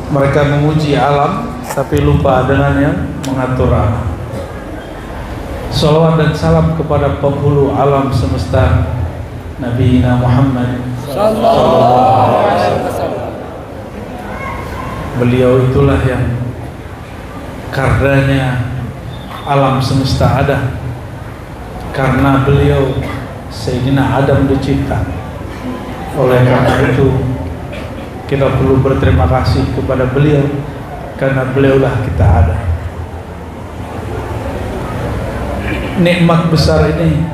Mereka memuji alam tapi lupa dengan yang mengatur alam. Salawat dan salam kepada penghulu alam semesta, Nabi Muhammad sallallahu alaihi wasallam. Beliau itulah yang karenanya alam semesta ada. Karena beliau Sayyidina Adam dicipta. Oleh karena itu kita perlu berterima kasih kepada beliau, karena beliaulah kita ada. Nikmat besar ini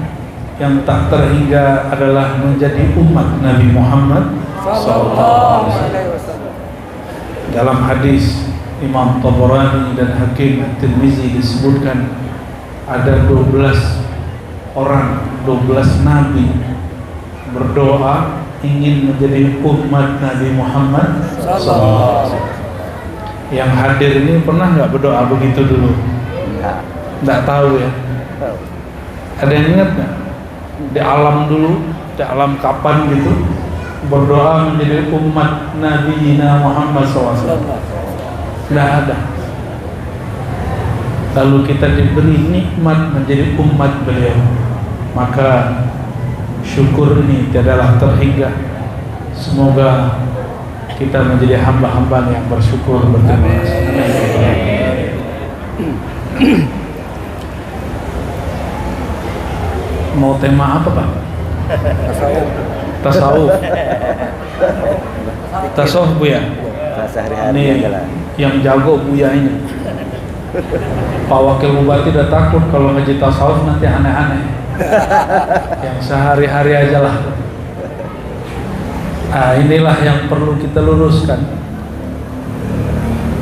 yang tak terhingga adalah menjadi umat Nabi Muhammad sallallahu alaihi wasallam. Dalam hadis Imam Tabarani dan Hakim At-Tirmizi disebutkan ada 12 orang, 12 nabi berdoa ingin menjadi umat Nabi Muhammad sallallahu alaihi wasallam. Yang hadir ini pernah nggak berdoa begitu dulu? Nggak tahu ya. Ada yang ingat nggak? Di alam dulu, di alam kapan gitu berdoa menjadi umat Nabi Muhammad SAW? Nggak ada. Lalu kita diberi nikmat menjadi umat beliau, maka syukur ini tiadalah terhingga. Semoga kita menjadi hamba-hamba yang bersyukur berterima kasih. Mau tema apa, Pak? Tasawuf. Tasawuf Buya. Ini yang jago Buya ini. Pak Wakil Bupati udah takut kalau ngaji tasawuf nanti aneh-aneh. Yang sehari-hari aja lah. Inilah yang perlu kita luruskan.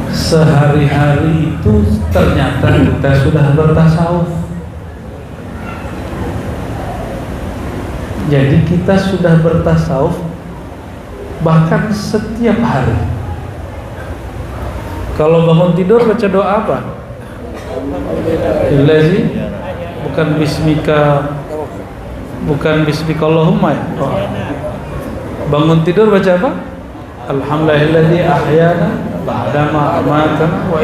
Sehari-hari itu ternyata kita sudah bertasawuf. Jadi kita sudah bertasawuf bahkan setiap hari. Kalau bangun tidur baca doa apa? Ilazi, bukan bismika, bukan bismikallahumma ya? Oh. Bangun tidur baca apa? Alhamdulillahilladzi ahyana ba'dama amatana wa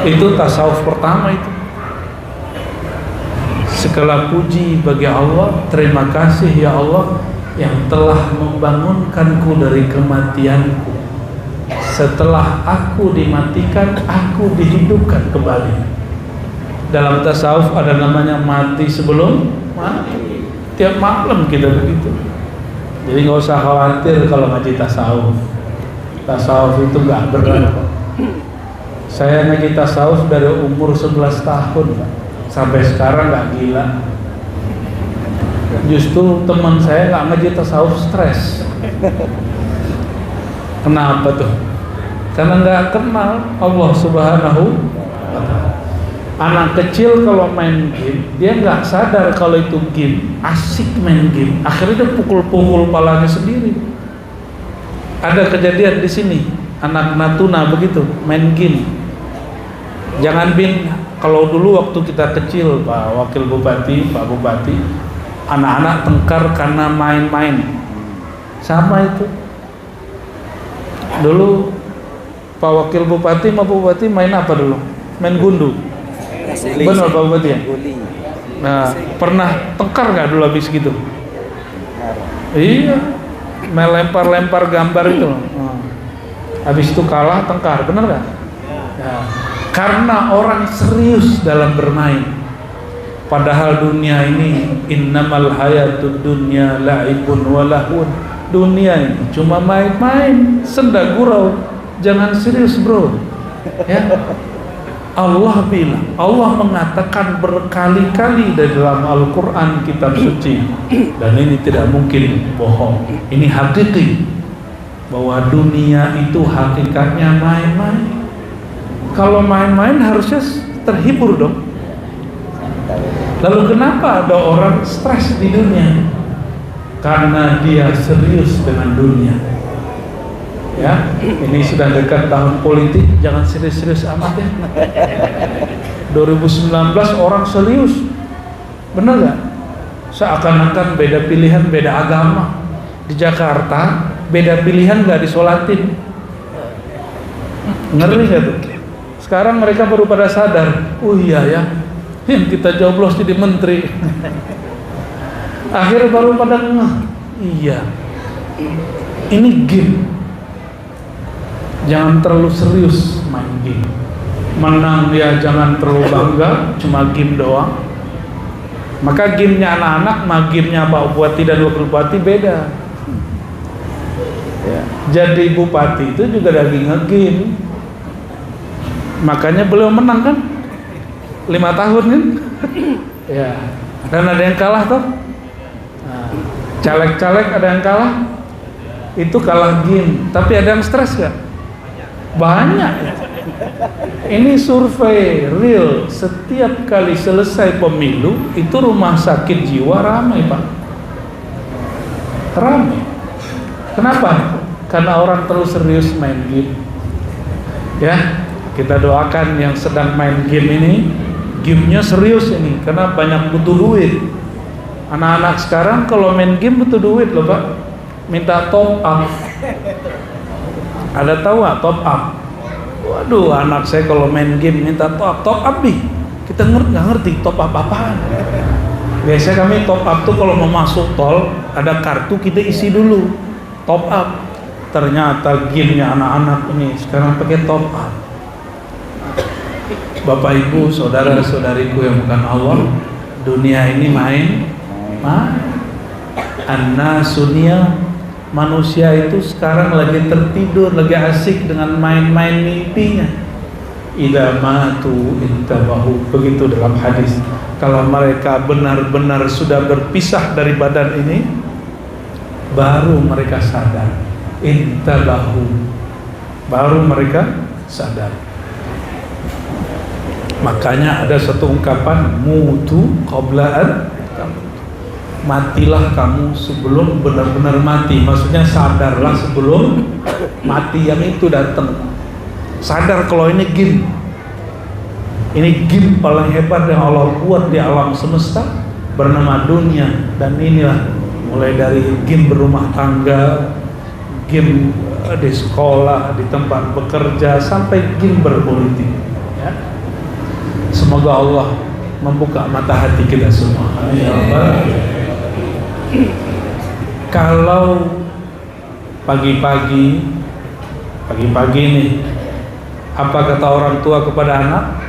itu tasawuf pertama itu. Segala puji bagi Allah, terima kasih ya Allah yang telah membangunkanku dari kematianku. Setelah aku dimatikan, aku dihidupkan kembali. Dalam tasawuf ada namanya mati sebelum mati. Tiap malam kita begitu. Jadi nggak usah khawatir kalau ngaji tasawuf. Tasawuf itu nggak berat. Saya ngaji tasawuf dari umur 11 tahun, Pak. Sampai sekarang nggak gila. Justru teman saya nggak ngaji tasawuf stres. Kenapa tuh? Karena nggak kenal Allah Subhanahu wa Ta'ala. Anak kecil kalau main game, dia nggak sadar kalau itu game, asik main game. Akhirnya dia pukul-pukul palanya sendiri. Ada kejadian di sini, anak Natuna begitu, main game. Jangan kalau dulu waktu kita kecil, Pak Wakil Bupati, Pak Bupati, anak-anak tengkar karena main-main. Sama itu. Dulu Pak Wakil Bupati sama Bupati main apa dulu? Main gundu. Benar Pak Bupati ya? Nah, pernah tengkar nggak dulu habis gitu? Iya, melempar-lempar gambar itu. Habis itu kalah tengkar, benar nggak? Ya. Karena orang serius dalam bermain. Padahal dunia ini innamal hayatud dunya la'ibun wa lahun. Dunia ini cuma main-main, senda gurau. Jangan serius, bro. Ya. Allah bilang, Allah mengatakan berkali-kali di dalam Al-Quran kitab suci, dan ini tidak mungkin bohong, ini hakiki, bahwa dunia itu hakikatnya main-main. Kalau main-main harusnya terhibur dong. Lalu kenapa ada orang stres di dunia? Karena dia serius dengan dunia. Ya, ini sudah dekat tahun politik, jangan serius-serius amat ya. 2019 orang serius, benar gak? Seakan-akan beda pilihan, beda agama. Di Jakarta beda pilihan gak disolatin. Ngeri gak tuh? Sekarang mereka baru pada sadar, oh iya ya, yang kita joblos jadi menteri. Akhirnya baru pada ngeh, iya, ini game. Jangan terlalu serius main game. Menang dia jangan terlalu bangga, cuma game doang. Maka gamenya anak-anak, mah gamenya Pak Bupati dan Wakil Bupati beda. Ya. Jadi bupati itu juga lagi nge-game. Makanya beliau menang kan 5 tahun kan. Ya. Dan ada yang kalah tuh. Nah, caleg-caleg ada yang kalah. Itu kalah game. Tapi ada yang stres gak? Banyak. Ini survei real. Setiap kali selesai pemilu itu rumah sakit jiwa ramai Pak. Ramai. Kenapa? Karena orang terlalu serius main game. Ya, kita doakan yang sedang main game ini, gamenya serius ini, karena banyak butuh duit. Anak-anak sekarang kalau main game butuh duit loh Pak. Minta top up. Ada tahu nggak top up? Waduh, anak saya kalau main game minta top up nih. Kita nggak ngerti top up apaan. Biasanya kami top up tuh kalau mau masuk tol, ada kartu kita isi dulu. Top up. Ternyata gamenya anak-anak ini sekarang pakai top up. Bapak Ibu, saudara-saudariku yang bukan Allah, dunia ini main. An-nasunia, manusia itu sekarang lagi tertidur, lagi asik dengan main-main mimpinya. Idza matu intabahu, begitu dalam hadis. Kalau mereka benar-benar sudah berpisah dari badan ini, baru mereka sadar. Intabahu, baru mereka sadar. Makanya ada satu ungkapan, mutu qabla an tamut. Matilah kamu sebelum benar-benar mati. Maksudnya sadarlah sebelum mati yang itu datang. Sadar kalau ini game. Ini game paling hebat yang Allah buat di alam semesta, bernama dunia. Dan inilah mulai dari game berumah tangga, game di sekolah, di tempat bekerja, sampai game berpolitik. Ya. Semoga Allah membuka mata hati kita semua. Kalau pagi-pagi nih, apa kata orang tua kepada anak?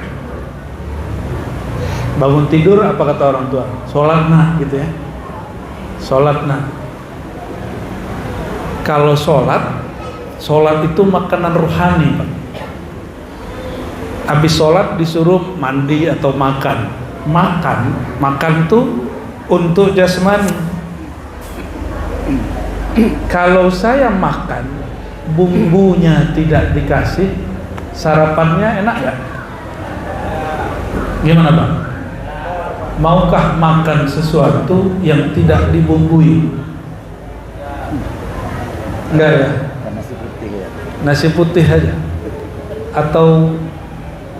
Bangun tidur, apa kata orang tua? Sholat nak, gitu ya. Sholat nak. Kalau sholat itu makanan rohani Pak. Habis sholat disuruh mandi atau makan. Makan tuh untuk jasmani. Kalau saya makan bumbunya tidak dikasih, sarapannya enak gak? Gimana Bang? Maukah makan sesuatu yang tidak dibumbui? Enggak ya? Nasi putih aja. Atau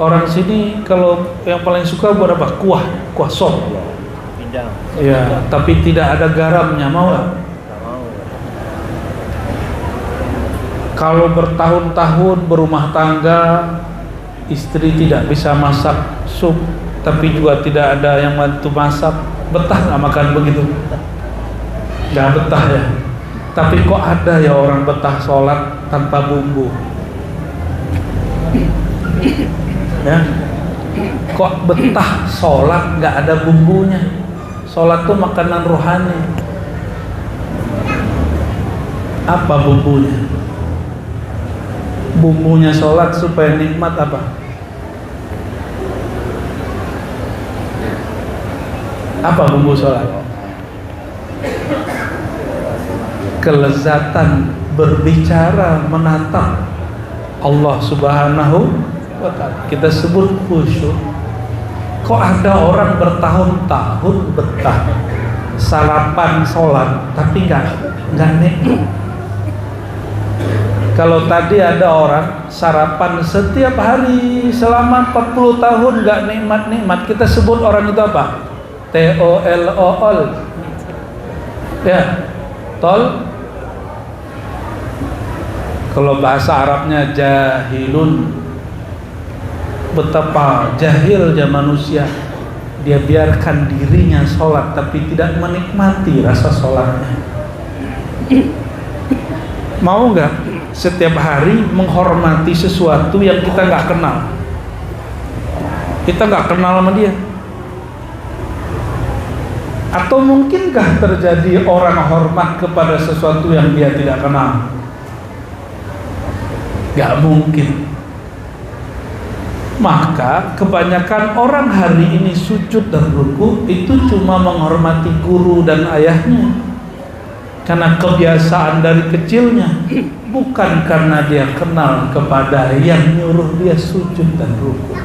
orang sini kalau yang paling suka buat apa? Kuah sop. Ya, tapi tidak ada garamnya, mau gak? Kalau bertahun-tahun berumah tangga, istri tidak bisa masak sup, tapi juga tidak ada yang bantu masak, betah nggak makan begitu? Nggak betah ya. Tapi kok ada ya orang betah sholat tanpa bumbu? Ya, kok betah sholat nggak ada bumbunya? Sholat tuh makanan rohani. Apa bumbunya? Bumbunya sholat supaya nikmat apa? Apa bumbu sholat? Kelezatan berbicara, menatap Allah Subhanahu wa ta'ala. Kita sebut khusyuk. Kok ada orang bertahun-tahun betah sarapan sholat tapi nggak nikmat? Kalau tadi ada orang sarapan setiap hari selama 40 tahun nggak nikmat-nikmat, kita sebut orang itu apa? TOLOL. Ya, tol. Kalau bahasa Arabnya jahilun, betapa jahilnya manusia, dia biarkan dirinya sholat tapi tidak menikmati rasa sholatnya. Mau nggak setiap hari menghormati sesuatu yang kita nggak kenal? Kita nggak kenal sama dia. Atau mungkinkah terjadi orang hormat kepada sesuatu yang dia tidak kenal? Gak mungkin. Maka kebanyakan orang hari ini sujud dan ruku itu cuma menghormati guru dan ayahnya, karena kebiasaan dari kecilnya, bukan karena dia kenal kepada yang nyuruh dia sujud dan ruku.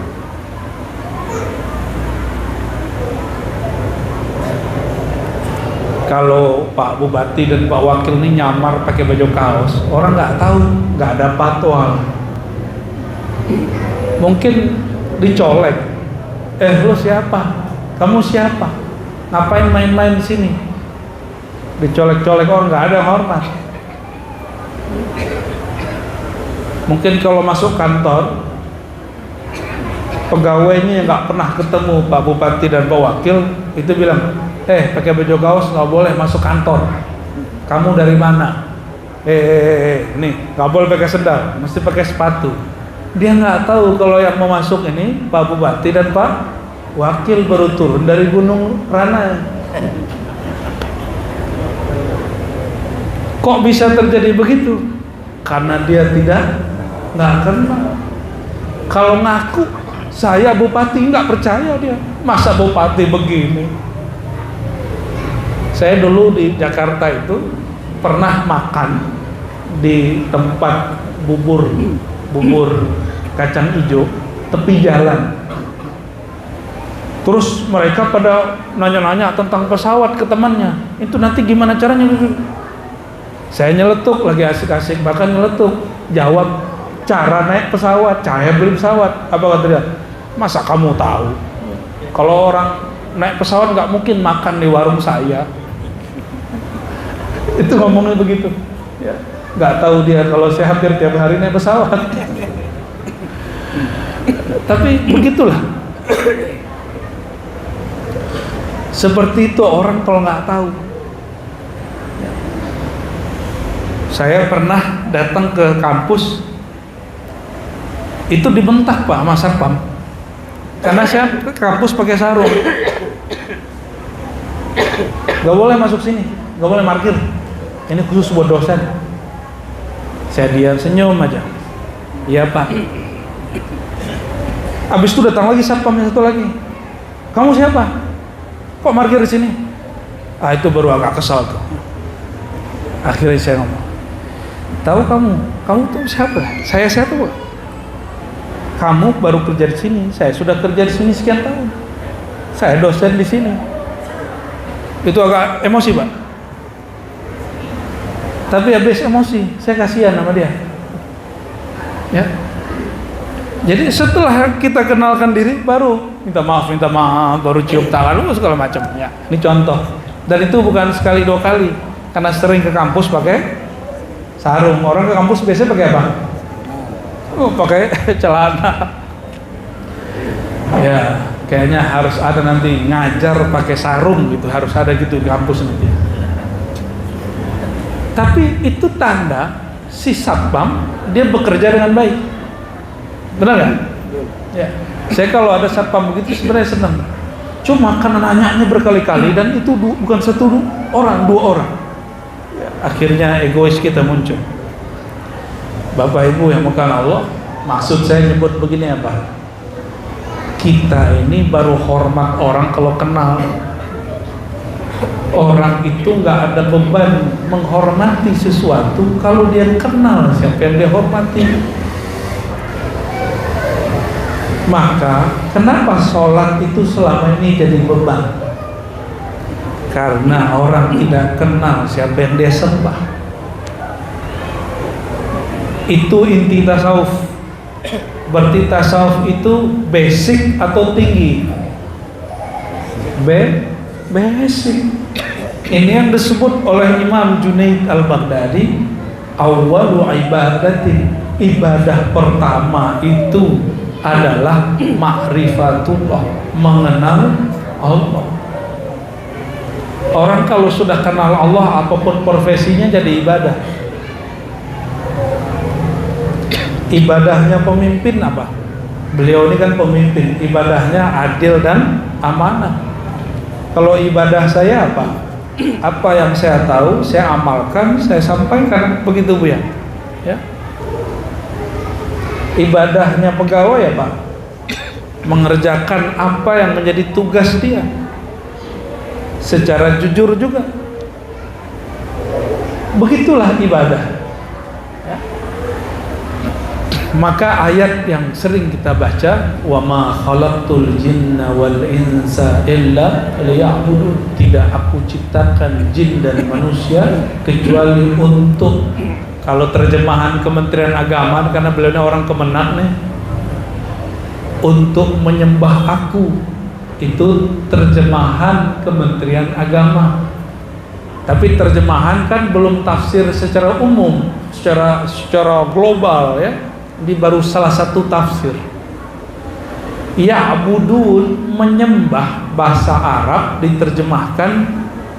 Kalau Pak Bupati dan Pak Wakil ini nyamar pakai baju kaos, orang nggak tahu, nggak ada patwal. Mungkin dicolek, lu siapa? Kamu siapa? Ngapain main-main di sini? Dicolek-colek, orang nggak ada hormat. Mungkin kalau masuk kantor, pegawainya yang nggak pernah ketemu Pak Bupati dan Pak Wakil itu bilang, pakai baju kaos nggak boleh masuk kantor. Kamu dari mana? Nih nggak boleh pakai sendal, mesti pakai sepatu. Dia nggak tahu kalau yang mau masuk ini Pak Bupati dan Pak Wakil baru turun dari Gunung Rana. Kok bisa terjadi begitu? Karena dia nggak kenal. Kalau ngaku saya Bupati, nggak percaya dia. Masa Bupati begini? Saya dulu di Jakarta itu pernah makan di tempat bubur kacang hijau tepi jalan. Terus mereka pada nanya-nanya tentang pesawat ke temannya. Itu nanti gimana caranya? Saya nyeletuk, lagi asik-asik bahkan nyeletuk, jawab cara naik pesawat, saya beli pesawat. Apa kata dia? Masa kamu tahu? Kalau orang naik pesawat nggak mungkin makan di warung saya. Itu ngomongnya begitu ya. Nggak tahu dia kalau saya hampir tiap hari naik pesawat. Tapi begitulah, seperti itu orang kalau nggak tahu. Saya pernah datang ke kampus, itu dibentak Pak sama Satpam, karena saya ke kampus pakai sarung. Nggak boleh masuk sini, nggak boleh parkir. Ini khusus buat dosen. Saya diam, senyum aja. Iya Pak. Abis itu datang lagi satpam yang satu lagi. Kamu siapa? Kok parkir di sini? Itu baru agak kesal tuh. Akhirnya saya ngomong, tahu kamu tuh siapa? Saya siapa Pak? Kamu baru kerja di sini. Saya sudah kerja di sini sekian tahun. Saya dosen di sini. Itu agak emosi Pak. Tapi habis emosi, saya kasihan sama dia. Ya. Jadi setelah kita kenalkan diri, baru minta maaf, baru cium tangan, segala macam. Ya. Ini contoh. Dan itu bukan sekali dua kali, karena sering ke kampus pakai sarung. Orang ke kampus biasanya pakai apa? Pakai celana. Ya, kayaknya harus ada nanti ngajar pakai sarung gitu, harus ada gitu di kampus nanti. Tapi itu tanda si satpam dia bekerja dengan baik. Benar nggak? Ya. Saya kalau ada satpam begitu sebenarnya senang. Cuma karena nanyanya berkali-kali dan itu bukan satu orang, dua orang. Ya, akhirnya egois kita muncul. Bapak Ibu yang bukan Allah, maksud saya nyebut begini apa? Kita ini baru hormat orang kalau kenal. Orang itu nggak ada beban menghormati sesuatu kalau dia kenal siapa yang dia hormati. Maka kenapa sholat itu selama ini jadi beban? Karena orang tidak kenal siapa yang dia sembah. Itu inti tasawuf. Berarti tasawuf itu basic atau tinggi? Basic. Ini yang disebut oleh Imam Junaid al-Baghdadi awwalu ibadatin, ibadah pertama itu adalah ma'rifatullah, mengenal Allah. Orang kalau sudah kenal Allah, apapun profesinya jadi ibadah. Ibadahnya pemimpin apa? Beliau ini kan pemimpin, ibadahnya adil dan amanah. Kalau ibadah saya apa? Apa yang saya tahu, saya amalkan, saya sampaikan, begitu Bu ya. Ya. Ibadahnya pegawai apa? Mengerjakan apa yang menjadi tugas dia secara jujur juga. Begitulah ibadah. Ya. Maka ayat yang sering kita baca, wa ma khalaqtul jinna wal insa illa liya'budun, tidak aku ciptakan jin dan manusia kecuali untuk, kalau terjemahan Kementerian Agama, karena beliau ini orang Kemenak nih, untuk menyembah aku. Itu terjemahan Kementerian Agama. Tapi terjemahan kan belum tafsir secara umum, secara global ya. Ini baru salah satu tafsir. Ya'budun, menyembah, bahasa Arab diterjemahkan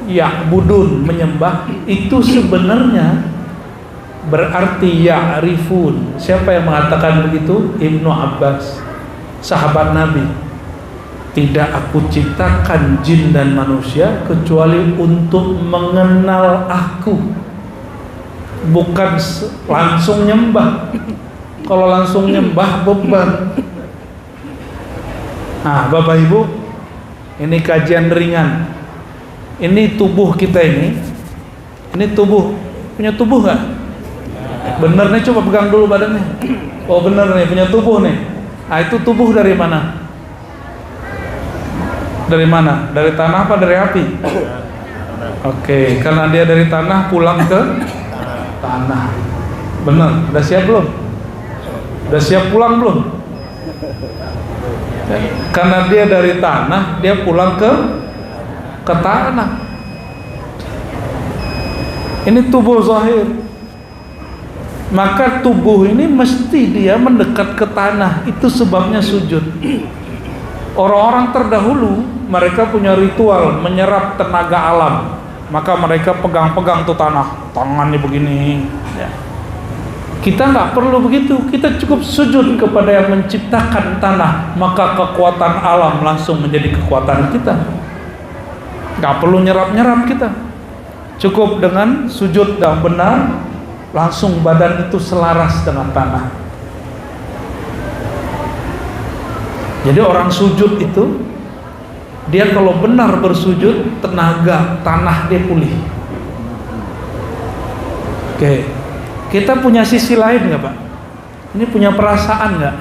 ya'budun, menyembah, itu sebenarnya berarti ya'rifun. Siapa yang mengatakan begitu? Ibnu Abbas, sahabat Nabi. Tidak aku ciptakan jin dan manusia kecuali untuk mengenal aku, bukan langsung nyembah. Kalau langsung nyembah beban. Nah, Bapak Ibu, ini kajian ringan. Ini tubuh kita ini tubuh, punya tubuh nggak? Bener nih, coba pegang dulu badannya. Oh bener nih, punya tubuh nih. Nah, itu tubuh dari mana? Dari mana? Dari tanah apa dari api? Oke, karena dia dari tanah, pulang ke tanah. Bener, udah siap belum? Udah siap pulang belum? Karena dia dari tanah, dia pulang ke tanah. Ini tubuh zahir. Maka tubuh ini mesti dia mendekat ke tanah. Itu sebabnya sujud. Orang-orang terdahulu, mereka punya ritual menyerap tenaga alam. Maka mereka pegang-pegang tuh tanah, tangannya begini ya. Kita nggak perlu begitu, kita cukup sujud kepada yang menciptakan tanah, maka kekuatan alam langsung menjadi kekuatan kita. Nggak perlu nyerap-nyerap kita, cukup dengan sujud yang benar, langsung badan itu selaras dengan tanah. Jadi orang sujud itu, dia kalau benar bersujud, tenaga tanah dia pulih. Oke. Kita punya sisi lain nggak Pak? Ini punya perasaan nggak?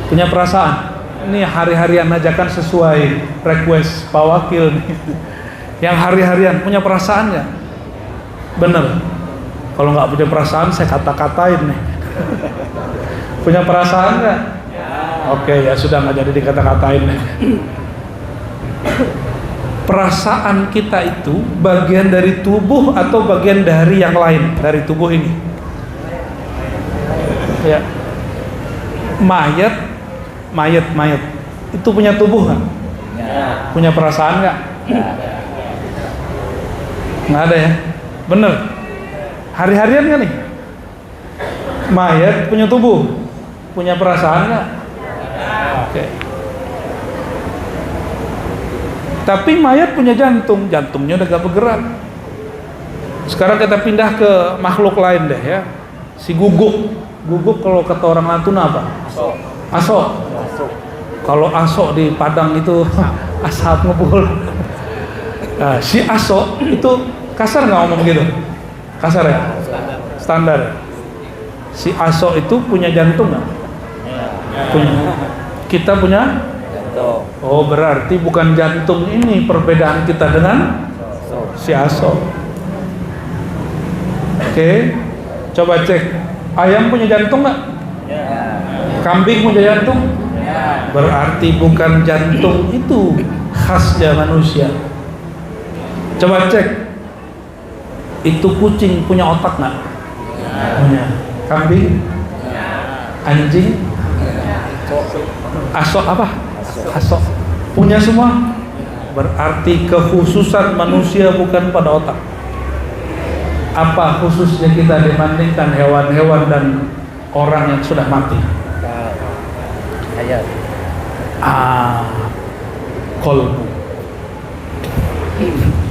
Punya perasaan? Ini hari-harian aja kan sesuai request Pak Wakil nih. Yang hari-harian punya perasaan nggak? Bener. Kalau nggak punya perasaan saya kata-katain nih. Punya perasaan nggak? Oke ya sudah, nggak jadi dikata-katain nih. Perasaan kita itu bagian dari tubuh atau bagian dari yang lain dari tubuh ini? Ya. Mayat itu punya tubuh nggak? Punya perasaan nggak? Nggak ada ya? Bener. Hari-harian kan nih? Mayat punya tubuh, punya perasaan nggak? Oke. Tapi mayat punya jantung, jantungnya udah gak bergerak. Sekarang kita pindah ke makhluk lain deh ya. Si guguk kalau kata orang Natuna apa? Aso. Kalau aso di Padang itu asap ngebul. Nah, si aso itu kasar nggak ngomong gitu? Kasar ya? Standar. Si aso itu punya jantung nggak? Punya. Kita punya? Oh berarti bukan jantung ini perbedaan kita dengan si aso. Oke, coba cek. Ayam punya jantung nggak? Kambing punya jantung? Berarti bukan jantung itu khasnya manusia. Coba cek. Itu kucing punya otak nggak? Punya. Kambing? Anjing? Asok apa? Asok. Punya semua? Berarti kekhususan manusia bukan pada otak. Apa khususnya kita dibandingkan hewan-hewan dan orang yang sudah mati? Kolbu.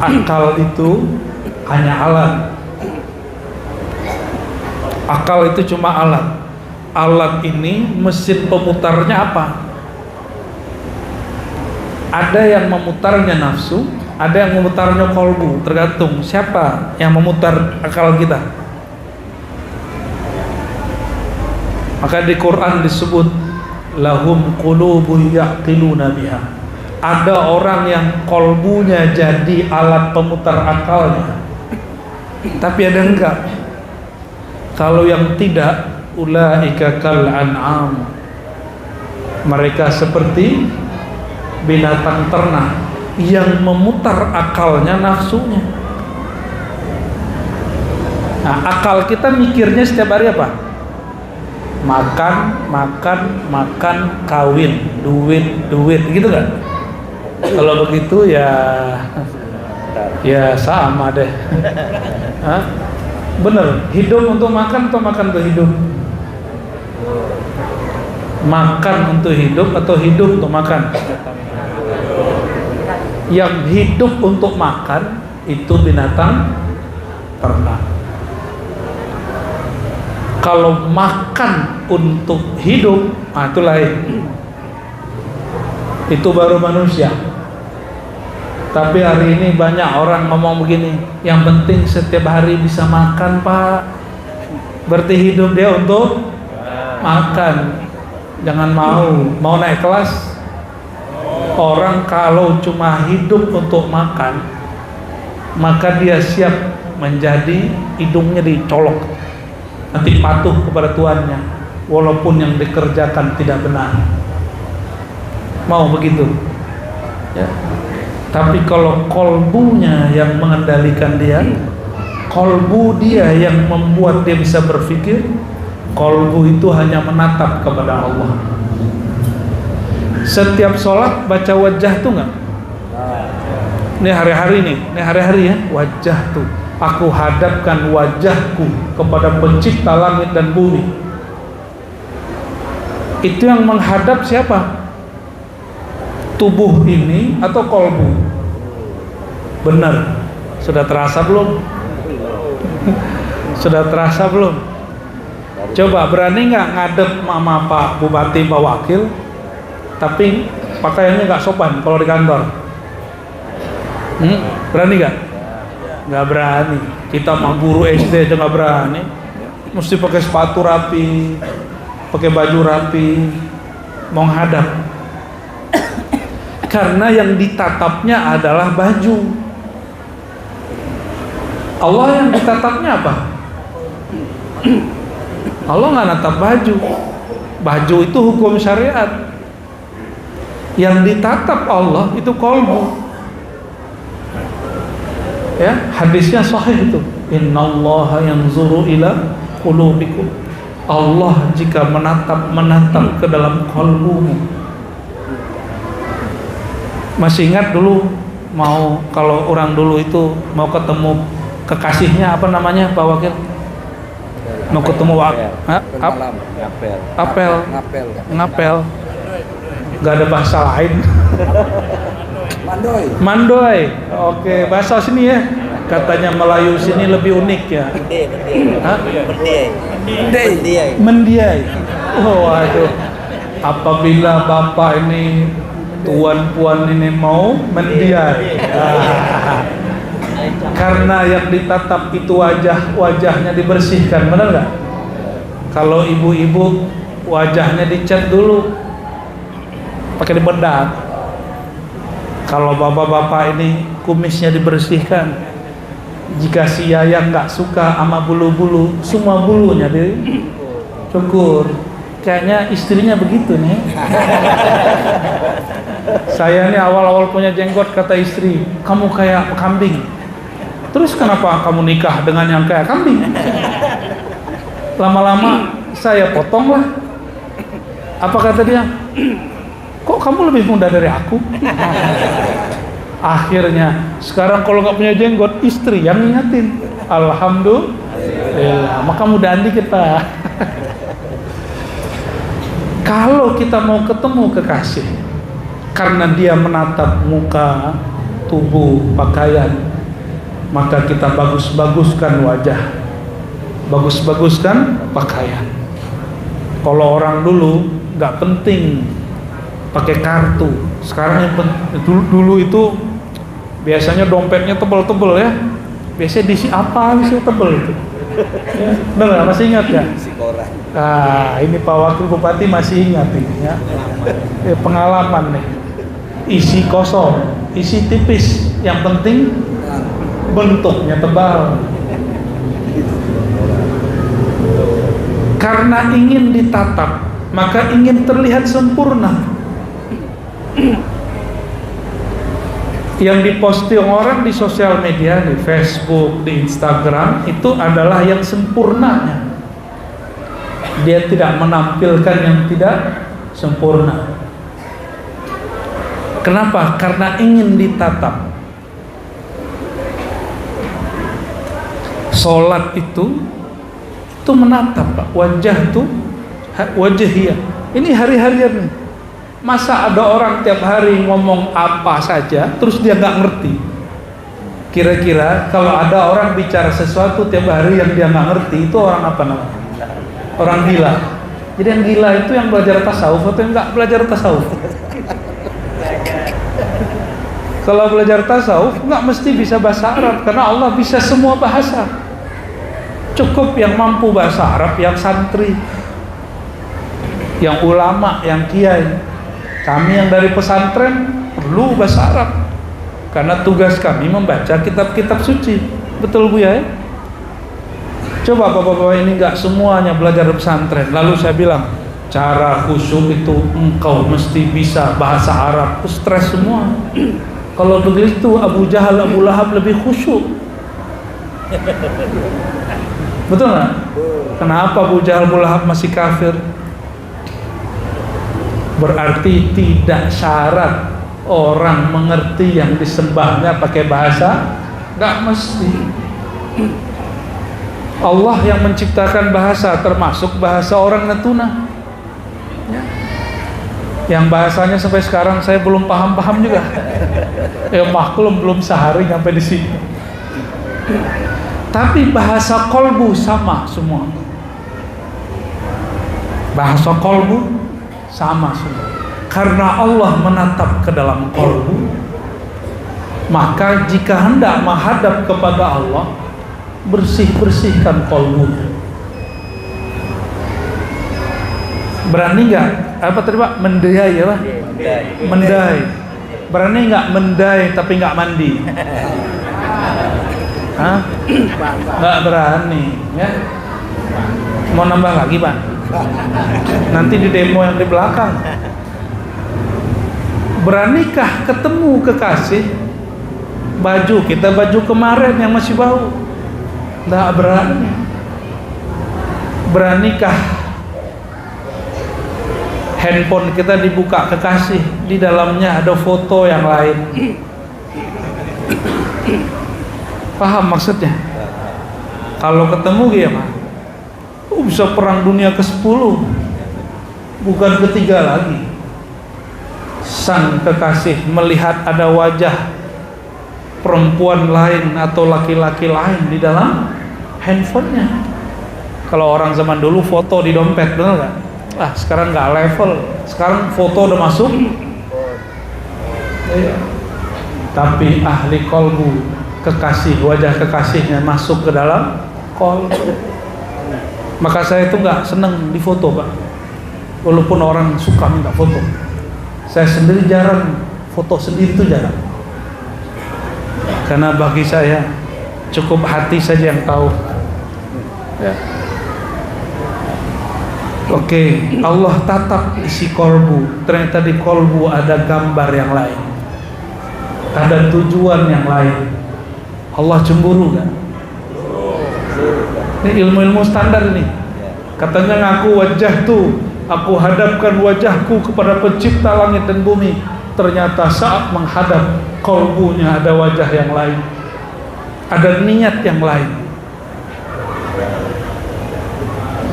Akal itu hanya alat. Akal itu cuma alat. Alat ini mesin pemutarnya apa? Ada yang memutarnya nafsu, ada yang memutarnya kolbu. Tergantung siapa yang memutar akal kita. Maka di Quran disebut lahum qulubun yaqiluna biha. Ada orang yang kolbunya jadi alat pemutar akalnya, tapi ada enggak. Kalau yang tidak, ulaika kal an'am, mereka seperti binatang ternak yang memutar akalnya nafsunya. Nah, akal kita mikirnya setiap hari apa? Makan, makan, makan, kawin, duit, duit, gitu kan? Kalau begitu ya sama deh. Hah? Bener, hidup untuk makan atau makan untuk hidup? Makan untuk hidup atau hidup untuk makan? Yang hidup untuk makan itu binatang ternak. Kalau makan untuk hidup, itu lain. Itu baru manusia. Tapi hari ini banyak orang ngomong begini, yang penting setiap hari bisa makan, Pak. Berarti hidup dia untuk makan. Jangan mau naik kelas. Orang kalau cuma hidup untuk makan, maka dia siap menjadi hidungnya dicolok, nanti patuh kepada tuannya walaupun yang dikerjakan tidak benar. Mau begitu ya. Tapi kalau kolbunya yang mengendalikan dia, kolbu dia yang membuat dia bisa berpikir, kolbu itu hanya menatap kepada Allah. Setiap sholat baca wajah tuh nggak? Ini hari-hari ya, wajah tuh. Aku hadapkan wajahku kepada pencipta langit dan bumi. Itu yang menghadap siapa? Tubuh ini atau kolbu? Benar. Sudah terasa belum? Sudah terasa belum? Coba berani nggak ngadep mama Pak Bupati, Pak Wakil, tapi pakaiannya nggak sopan kalau di kantor? Berani nggak? Nggak berani. Kita mah guru SD aja nggak berani. Mesti pakai sepatu rapi, pakai baju rapi, mau hadap. Karena yang ditatapnya adalah baju. Allah yang ditatapnya apa? Allah nggak natap baju. Baju itu hukum syariat. Yang ditatap Allah itu kolbu. Ya, hadisnya sahih itu. Innallaha yanzuru ila qulubikum. Allah jika menatap ke dalam kolbumu. Masih ingat dulu kalau orang dulu itu mau ketemu kekasihnya, apa namanya Pak Wakil? Mau ketemu ngapel. Gak ada bahasa lain. Mandoy. Oke, bahasa sini ya. Katanya Melayu sini lebih unik ya. Mendiai. Oh, aduh. Apabila Bapak ini tuan-puan ini mau mendiai. Karena yang ditatap itu wajahnya dibersihkan, benar nggak? Kalau ibu-ibu wajahnya dicat dulu, pakai dibedak. Kalau bapak-bapak ini kumisnya dibersihkan. Jika si Yayang nggak suka sama bulu-bulu, semua bulunya dicukur. Kayaknya istrinya begitu nih. Saya nih awal-awal punya jenggot, kata istri, kamu kayak kambing. Terus kenapa kamu nikah dengan yang kayak kambing? Lama-lama saya potong lah. Apa kata dia? Kok kamu lebih muda dari aku? Akhirnya sekarang kalau nggak punya jenggot, istri yang ngingetin. Alhamdulillah, maka mudahan dikit Pak. Kalau kita mau ketemu kekasih karena dia menatap muka, tubuh, pakaian, maka kita bagus-baguskan wajah, bagus-baguskan pakaian. Kalau orang dulu nggak penting pakai kartu, sekarang yang dulu itu biasanya dompetnya tebel-tebel ya, biasanya diisi apa sih tebel itu ya, benar masih ingat ya? Nah ini Pak Wakil Bupati masih ingat ini ya, pengalaman nih. Isi kosong, isi tipis, yang penting bentuknya tebal. Karena ingin ditatap, maka ingin terlihat sempurna. Yang diposting orang di sosial media, di Facebook, di Instagram, itu adalah yang sempurnanya. Dia tidak menampilkan yang tidak sempurna. Kenapa? Karena ingin ditatap. Sholat itu menatap Pak. Wajah itu wajahiyah. Ini hari-harian nih. Masa ada orang tiap hari ngomong apa saja terus dia nggak ngerti? Kira-kira kalau ada orang bicara sesuatu tiap hari yang dia nggak ngerti, itu orang apa namanya? Orang gila. Jadi yang gila itu yang belajar tasawuf atau yang nggak belajar tasawuf? Kalau belajar tasawuf nggak mesti bisa bahasa Arab, karena Allah bisa semua bahasa. Cukup yang mampu bahasa Arab, yang santri, yang ulama, yang kiai. Kami yang dari pesantren perlu bahasa Arab, karena tugas kami membaca kitab-kitab suci. Betul Bu ya? Coba bapak-bapak ini nggak semuanya belajar pesantren. Lalu saya bilang, cara khusyuk itu engkau mesti bisa bahasa Arab. Stres semua. Kalau begitu Abu Jahal, Abu Lahab lebih khusyuk. Betul nggak? Kenapa Abu Jahal, Abu Lahab masih kafir? Berarti tidak syarat orang mengerti yang disembahnya pakai bahasa, nggak mesti. Allah yang menciptakan bahasa, termasuk bahasa orang Natuna ya. Yang bahasanya sampai sekarang saya belum paham-paham juga. Ya maklum belum sehari sampai di sini. Tapi bahasa kolbu sama semua. Bahasa kolbu sama semua. Karena Allah menatap ke dalam kolbu, maka jika hendak menghadap kepada Allah, bersihkan kolbunya. Berani nggak? Apa tadi Pak? Mendai ya Pak? Mendai. Berani nggak mendai tapi nggak mandi? Hah? Nggak berani ya? Mau nambah lagi Pak? Nanti di demo yang di belakang. Beranikah ketemu kekasih, baju kita baju kemarin yang masih bau? Nggak berani. Beranikah handphone kita dibuka kekasih, di dalamnya ada foto yang lain? Paham maksudnya? Kalau ketemu gimana? Bisa perang dunia ke-10, bukan ketiga lagi. Sang kekasih melihat ada wajah perempuan lain atau laki-laki lain di dalam handphonenya. Kalau orang zaman dulu foto di dompet, benar nggak? Ah, sekarang nggak level. Sekarang foto udah masuk. Tapi ahli kolbu, kekasih, wajah kekasihnya masuk ke dalam kolbu. Maka saya itu nggak seneng di foto Pak, walaupun orang suka minta foto. Saya sendiri jarang foto sendiri, itu jarang. Karena bagi saya cukup hati saja yang tahu ya. Oke, Allah tatap isi kolbu. Ternyata di kolbu ada gambar yang lain, ada tujuan yang lain. Allah cemburu kan? Ini ilmu-ilmu standar ini. Katanya ngaku wajahtu, aku hadapkan wajahku kepada pencipta langit dan bumi. Ternyata saat menghadap, kalbunya ada wajah yang lain, ada niat yang lain.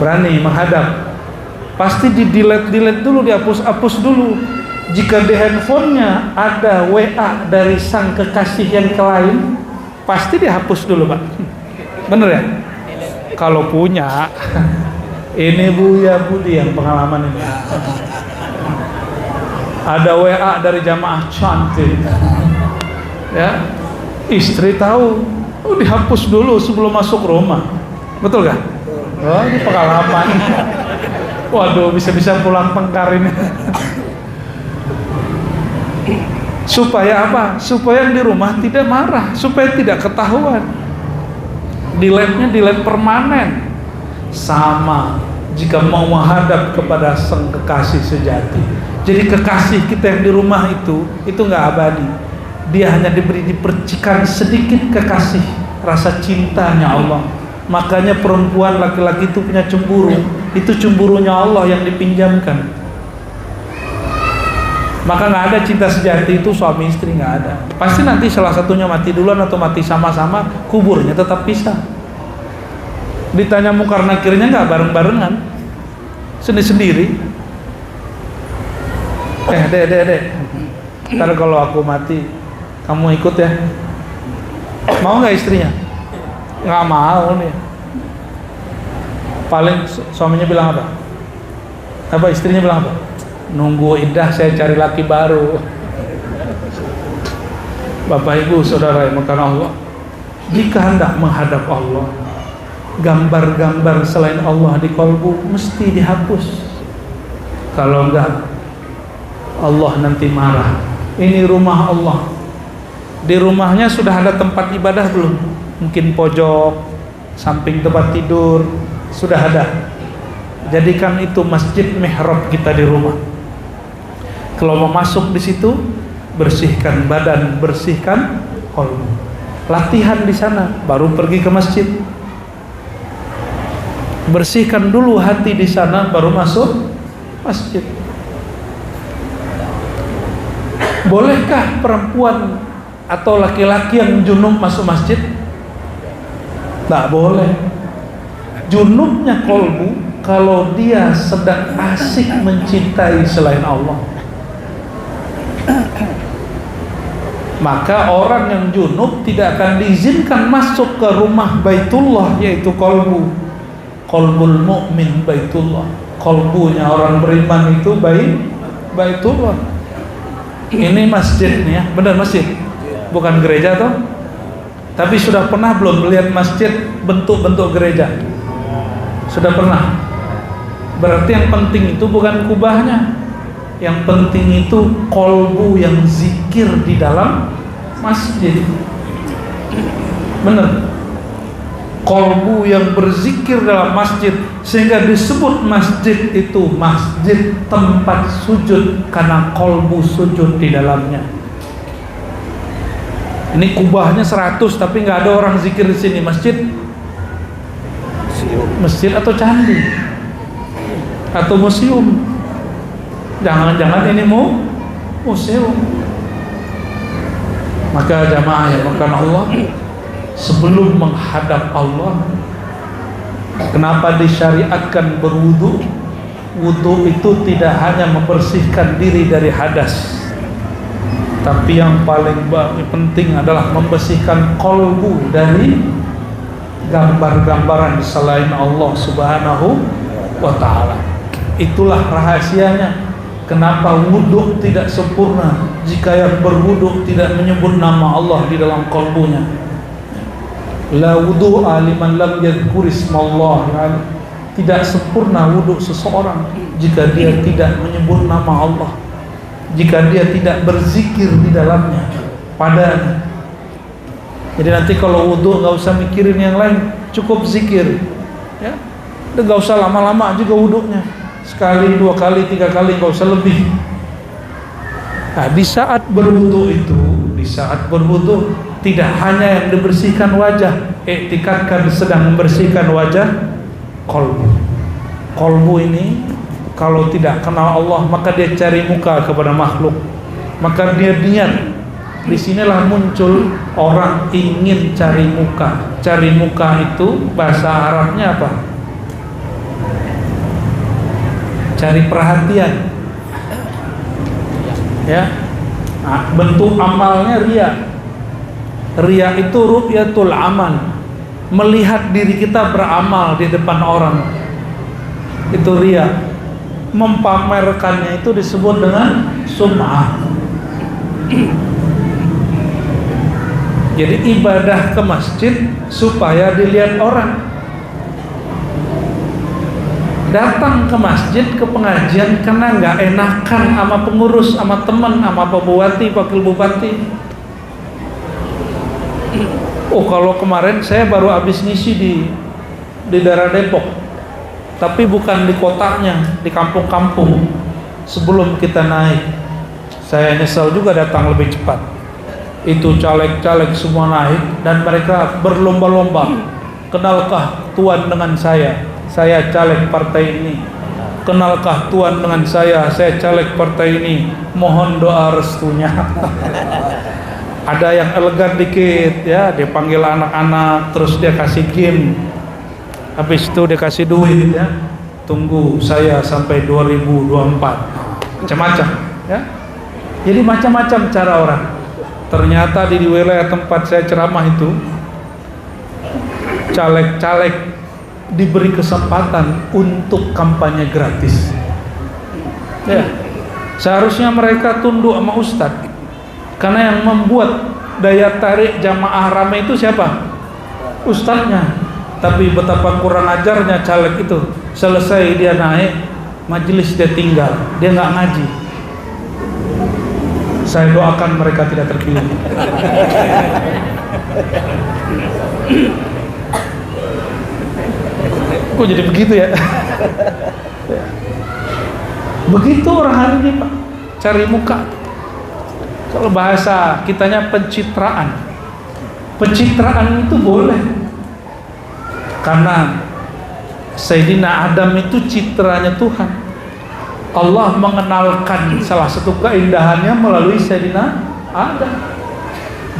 Berani menghadap, pasti di-delete dulu, dihapus dulu. Jika di handphonenya ada WA dari sang kekasih yang lain, pasti dihapus dulu, Pak. Bener ya? Kalau punya. Ini Buya Budi yang pengalaman ini. Ada WA dari jamaah cantik, ya, istri tahu, dihapus dulu sebelum masuk rumah. Betul gak? Oh, ini pengalaman. Waduh, bisa-bisa pulang pengkar ini. Supaya apa? Supaya yang di rumah tidak marah, supaya tidak ketahuan. Delete-nya delete permanen. Sama jika mau menghadap kepada sang kekasih sejati. Jadi kekasih kita yang di rumah itu nggak abadi. Dia hanya diberi dipercikan sedikit kekasih, rasa cintanya Allah. Makanya perempuan laki-laki itu punya cemburu. Itu cemburunya Allah yang dipinjamkan. Maka nggak ada cinta sejati itu suami istri, nggak ada. Pasti nanti salah satunya mati duluan atau mati sama-sama, kuburnya tetap pisah. Ditanya mungkar nakirnya nggak bareng-barengan, sendiri-sendiri. Dek, ntar kalau aku mati kamu ikut ya. Mau nggak istrinya? Nggak mau nih. Paling suaminya bilang apa? Apa istrinya bilang apa? Nunggu iddah saya cari laki baru. Bapak Ibu Saudara yang makan Allah, jika hendak menghadap Allah, gambar-gambar selain Allah di kalbu mesti dihapus. Kalau enggak, Allah nanti marah. Ini rumah Allah. Di rumahnya sudah ada tempat ibadah belum? Mungkin pojok, samping tempat tidur, sudah ada. Jadikan itu masjid mihrab kita di rumah. Kalau mau masuk di situ, bersihkan badan, bersihkan kalbu. Latihan di sana, baru pergi ke masjid. Bersihkan dulu hati di sana, baru masuk masjid. Bolehkah perempuan atau laki-laki yang junub masuk masjid? Tak boleh. Junubnya kalbu kalau dia sedang asik mencintai selain Allah. Maka orang yang junub tidak akan diizinkan masuk ke rumah Baitullah, yaitu kalbu. Qalbul mu'min Baitullah. Kalbunya orang beriman itu Baitullah. Ini masjid nih ya, benar masjid, bukan gereja toh. Tapi sudah pernah belum melihat masjid bentuk-bentuk gereja? Sudah pernah. Berarti yang penting itu bukan kubahnya, yang penting itu kalbu yang zikir di dalam masjid. Benar. Kalbu yang berzikir dalam masjid, sehingga disebut masjid itu masjid tempat sujud karena kalbu sujud di dalamnya. Ini kubahnya 100 tapi nggak ada orang zikir di sini. Masjid atau candi atau museum. Jangan-jangan ini museum. Maka jamaah yang makan Allah, sebelum menghadap Allah, kenapa disyariatkan berwudu? Wudu itu tidak hanya membersihkan diri dari hadas, tapi yang paling penting adalah membersihkan kalbu dari gambar-gambaran selain Allah Subhanahu wa ta'ala. Itulah rahasianya. Kenapa wudu tidak sempurna jika yang berwudu tidak menyebut nama Allah di dalam kalbunya. La wudu'a liman lam yadhkur ismallah. Tidak sempurna wudu seseorang jika dia tidak menyebut nama Allah, jika dia tidak berzikir di dalamnya padanya. Jadi nanti kalau wudu nggak usah mikirin yang lain, cukup zikir, ya. Nggak usah lama-lama juga wudunya, sekali, 2 kali, 3 kali, nggak usah lebih. Nah, di saat berwudu tidak hanya yang dibersihkan wajah, iktikadkan sedang membersihkan wajah, kalbu. Kolbu ini kalau tidak kenal Allah maka dia cari muka kepada makhluk, maka dia niat. Disinilah muncul orang ingin cari muka. Cari muka itu bahasa Arabnya apa? Cari perhatian. Ya, bentuk amalnya riya. Riya itu ru'yatul amal, melihat diri kita beramal di depan orang. Itu riya. Mempamerkannya itu disebut dengan sum'ah. Jadi ibadah ke masjid supaya dilihat orang. Datang ke masjid, ke pengajian karena nggak enakan sama pengurus, sama teman, sama Pak Bupati, Wakil Bupati. Oh, kalau kemarin saya baru habis ngisi di daerah Depok, tapi bukan di kotanya, di kampung-kampung. Sebelum kita naik, saya nyesal juga datang lebih cepat. Itu caleg-caleg semua naik dan mereka berlomba-lomba. Kenalkah Tuan dengan saya? Saya caleg partai ini. Kenalkah Tuan dengan saya caleg partai ini. Mohon doa restunya. Ada yang elegan dikit ya, dia panggil anak-anak, terus dia kasih game. Habis itu dia kasih duit ya. Tunggu saya sampai 2024. Macam-macam ya. Jadi macam-macam cara orang. Ternyata di wilayah tempat saya ceramah itu, caleg-caleg diberi kesempatan untuk kampanye gratis. Ya, seharusnya mereka tunduk sama ustadz, karena yang membuat daya tarik jamaah ramai itu siapa? Ustadznya. Tapi betapa kurang ajarnya caleg itu. Selesai dia naik, majelis dia tinggal, dia nggak ngaji. Saya doakan mereka tidak terpilih. Kok jadi begitu ya? Begitu orang hari ini Pak, cari muka. Kalau bahasa kitanya pencitraan. Pencitraan itu boleh, karena Sayyidina Adam itu citranya Tuhan. Allah mengenalkan salah satu keindahannya melalui Sayyidina Adam.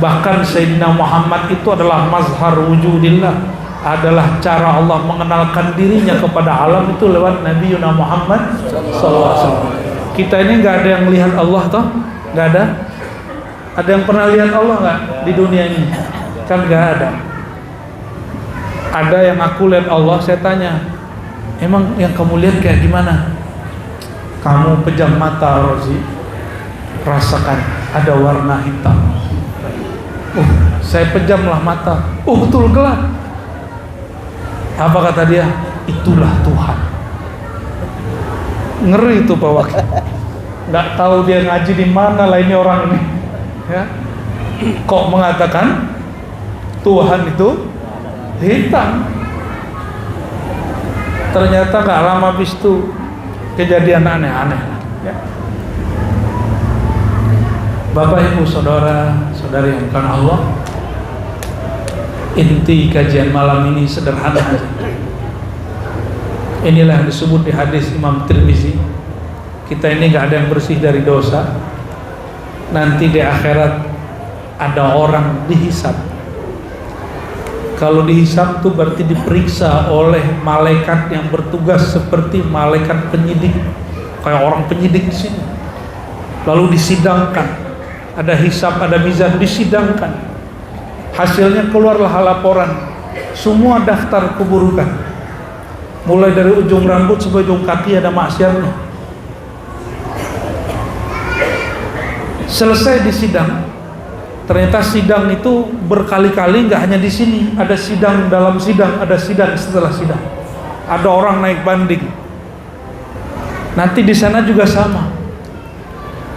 Bahkan Sayyidina Muhammad itu adalah mazhar wujudillah, adalah cara Allah mengenalkan dirinya kepada alam itu lewat Nabi Muhammad SAW. Kita ini nggak ada yang melihat Allah toh? Nggak ada? Ada yang pernah lihat Allah nggak di dunia ini? Kan nggak ada. Ada yang aku lihat Allah, saya tanya, emang yang kamu lihat kayak gimana? Kamu pejam mata Rozi, rasakan ada warna hitam. Saya pejamlah mata. Betul gelap. Apa kata dia? Itulah Tuhan. Ngeri itu Pak Wakil. Nggak tahu dia ngaji di mana lah ini orang ini. Ya. Kok mengatakan Tuhan itu hitam? Ternyata nggak lama habis itu kejadian aneh-aneh ya. Bapak Ibu Saudara Saudari yang bukan Allah, inti kajian malam ini sederhana aja. Inilah yang disebut di hadis Imam Tirmizi, kita ini gak ada yang bersih dari dosa. Nanti di akhirat ada orang dihisab. Kalau dihisab itu berarti diperiksa oleh malaikat yang bertugas seperti malaikat penyidik, kayak orang penyidik di sini. Lalu disidangkan, ada hisab, ada mizan, disidangkan. Hasilnya keluarlah laporan, semua daftar keburukan, mulai dari ujung rambut sampai ujung kaki ada maksiatnya. Selesai disidang. Ternyata sidang itu berkali-kali, nggak hanya di sini, ada sidang dalam sidang, ada sidang setelah sidang. Ada orang naik banding. Nanti di sana juga sama.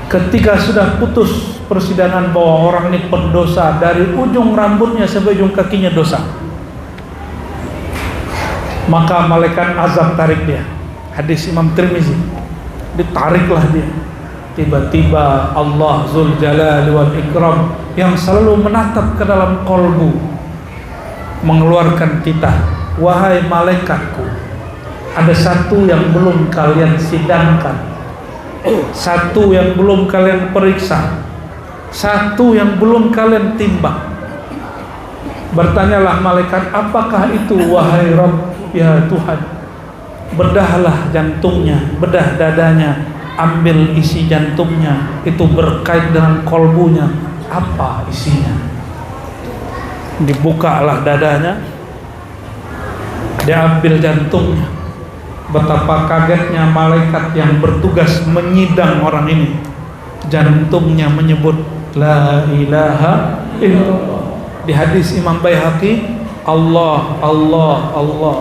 Ketika sudah putus persidangan bahwa orang ini pendosa dari ujung rambutnya sampai ujung kakinya dosa, maka malaikat azab tarik dia. Hadis Imam Tirmizi, ditariklah dia. Tiba-tiba Allah Zul Jalal wal Ikram yang selalu menatap ke dalam kolbu mengeluarkan titah, wahai malaikatku, ada satu yang belum kalian sidangkan, satu yang belum kalian periksa, satu yang belum kalian timbang. Bertanyalah malaikat, apakah itu wahai Rabb, ya Tuhan? Bedahlah jantungnya, bedah dadanya, ambil isi jantungnya, itu berkait dengan kolbunya, apa isinya? Dibukalah dadanya, diambil jantungnya. Betapa kagetnya malaikat yang bertugas menyidang orang ini. Jantungnya menyebut la ilaha illallah. Di hadis Imam Baihaqi, Allah, Allah, Allah.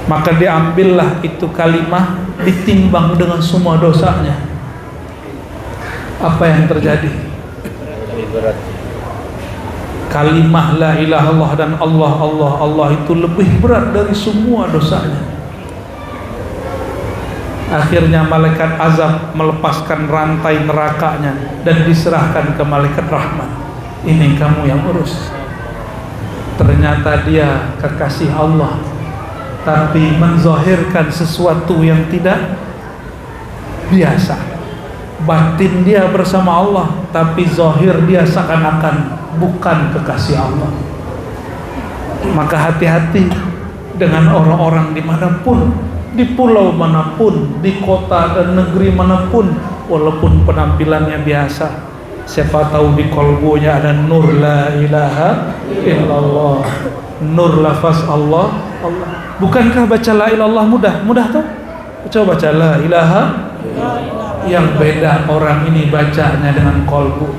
Maka diambillah itu kalimah, ditimbang dengan semua dosanya. Apa yang terjadi? Kalimah la ilaha illallah dan Allah, Allah, Allah itu lebih berat dari semua dosanya. Akhirnya malaikat azab melepaskan rantai nerakanya dan diserahkan ke malaikat rahmat. Ini kamu yang urus. Ternyata dia kekasih Allah, tapi menzahirkan sesuatu yang tidak biasa. Batin dia bersama Allah, tapi zahir dia seakan-akan bukan kekasih Allah. Maka hati-hati dengan orang-orang dimanapun, di pulau manapun, di kota dan negeri manapun, walaupun penampilannya biasa, siapa tahu di kolbunya ada nur la ilaha illallah, nur lafaz Allah, Allah. Bukankah baca la ilallah mudah? Mudah tuh. Coba baca la ilaha. Yang beda orang ini bacanya dengan kolbu,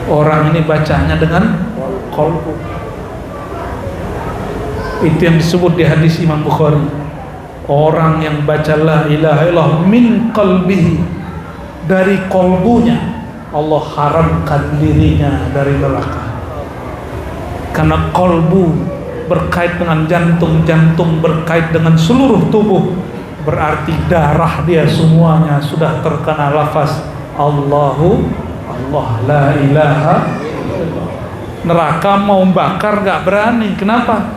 orang ini bacanya dengan kolbu. Itu yang disebut di hadis Imam Bukhari, orang yang baca la ilaha illallah min qalbihi, dari kolbunya, Allah haramkan dirinya dari neraka. Karena kolbu berkait dengan jantung, jantung berkait dengan seluruh tubuh, berarti darah dia semuanya sudah terkena lafaz Allahu Allah, la ilaha. Neraka mau bakar gak berani. Kenapa?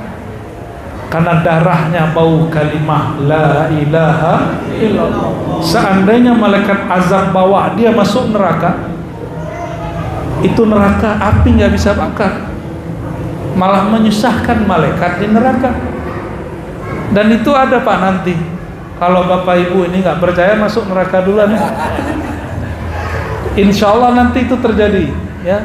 Karena darahnya bau kalimah la ilaha illallah. Seandainya malaikat azab bawa dia masuk neraka, itu neraka api gak bisa bakar, malah menyusahkan malaikat di neraka. Dan itu ada Pak nanti. Kalau Bapak Ibu ini nggak percaya, masuk neraka duluan ya. Insya Allah nanti itu terjadi ya.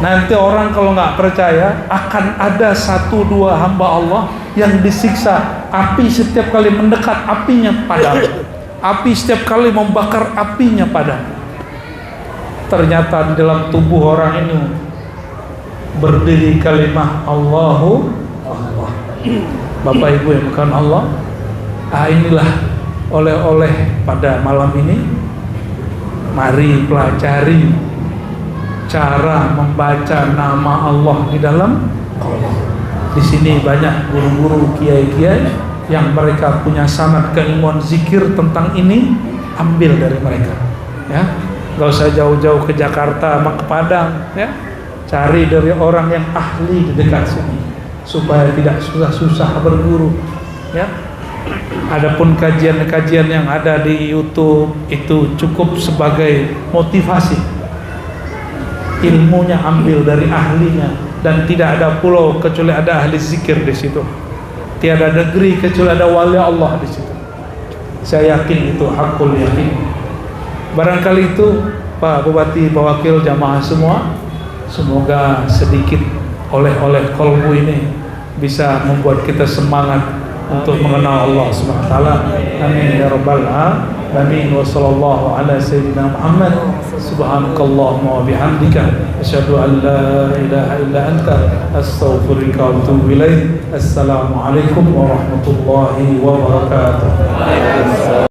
Nanti orang kalau nggak percaya, akan ada 1-2 hamba Allah yang disiksa. Api setiap kali mendekat, apinya padam. Api setiap kali membakar, apinya padam. Ternyata di dalam tubuh orang ini berdiri kalimah Allahu Allah. Bapak Ibu yang bukan Allah, inilah oleh-oleh pada malam ini. Mari pelajari cara membaca nama Allah di dalam Quran. Di sini banyak guru-guru, kiai-kiai yang mereka punya sanad keilmuan zikir tentang ini, ambil dari mereka. Ya, nggak usah jauh-jauh ke Jakarta, sama ke Padang. Ya, cari dari orang yang ahli di dekat sini, supaya tidak susah-susah berguru. Ya. Adapun kajian-kajian yang ada di YouTube itu cukup sebagai motivasi. Ilmunya ambil dari ahlinya, dan tidak ada pulau kecuali ada ahli zikir di situ. Tiada negeri kecuali ada wali Allah di situ. Saya yakin itu hakul yakin. Barangkali itu Pak Bupati, Pak Wakil, jamaah semua, semoga sedikit oleh-oleh kolbu ini bisa membuat kita semangat untuk mengenal Allah Subhanahu wa taala. Amin ya rabbal alamin. Wa sallallahu ala sayyidina Muhammad. Subhanakallahumma wa bihamdika asyhadu an la ilaha illa anta astaghfiruka wa atubu ilaik. Assalamualaikum warahmatullahi wabarakatuh.